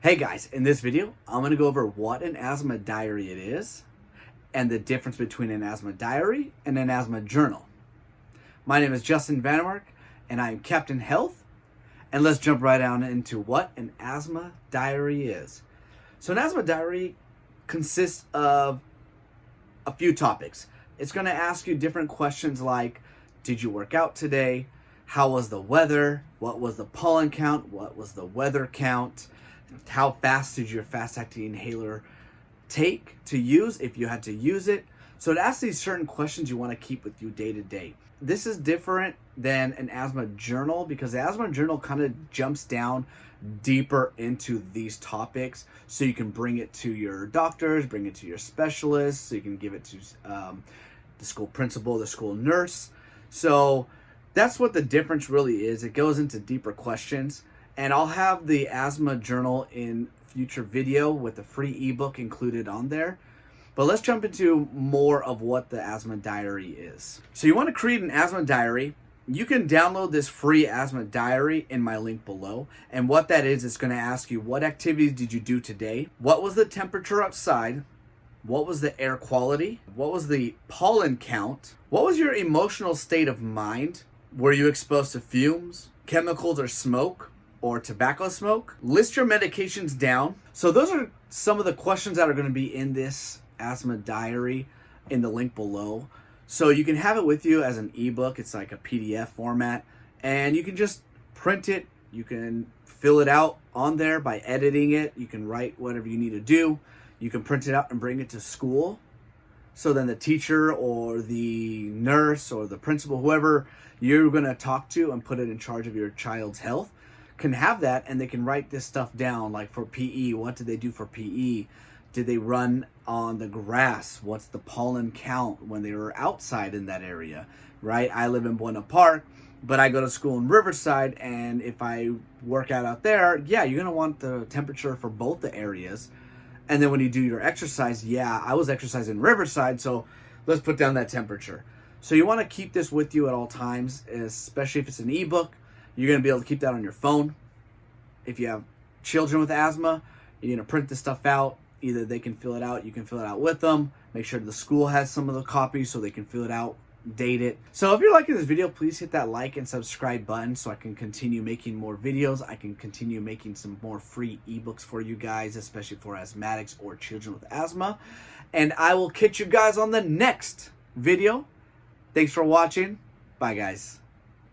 Hey guys, in this video, I'm going to go over what an asthma diary it is and the difference between an asthma diary and an asthma journal. My name is Justin Vandermark and I am Captain Health, and let's jump right on into what an asthma diary is. So an asthma diary consists of a few topics. It's going to ask you different questions like, did you work out today? How was the weather? What was the pollen count? What was the weather count? How fast did your fast-acting inhaler take to use if you had to use it? So it asks these certain questions you want to keep with you day to day. This is different than an asthma journal because the asthma journal kind of jumps down deeper into these topics, so you can bring it to your doctors, bring it to your specialists, so you can give it to the school principal, the school nurse. So that's what the difference really is. It goes into deeper questions. And I'll have the asthma journal in future video with the free ebook included on there. But let's jump into more of what the asthma diary is. So you want to create an asthma diary. You can download this free asthma diary in my link below. And what that is, it's going to ask you, what activities did you do today? What was the temperature outside? What was the air quality? What was the pollen count? What was your emotional state of mind? Were you exposed to fumes, chemicals, or smoke? Or tobacco smoke? List your medications down. So those are some of the questions that are going to be in this asthma diary in the link below. So you can have it with you as an ebook. It's like a PDF format, and you can just print it. You can fill it out on there by editing it. You can write whatever you need to do. You can print it out and bring it to school. So then the teacher or the nurse or the principal, whoever you're going to talk to and put it in charge of your child's health, can have that, and they can write this stuff down. Like for PE, what did they do for PE? Did they run on the grass? What's the pollen count when they were outside in that area, right? I live in Buena Park, but I go to school in Riverside, and if I work out there, yeah, you're gonna want the temperature for both the areas. And then when you do your exercise, yeah, I was exercising in Riverside, so let's put down that temperature. So you want to keep this with you at all times, especially if it's an ebook. You're going to be able to keep that on your phone. If you have children with asthma, you're going to print this stuff out. Either they can fill it out, you can fill it out with them. Make sure the school has some of the copies so they can fill it out, date it. So if you're liking this video, please hit that like and subscribe button so I can continue making more videos. I can continue making some more free ebooks for you guys, especially for asthmatics or children with asthma. And I will catch you guys on the next video. Thanks for watching. Bye, guys.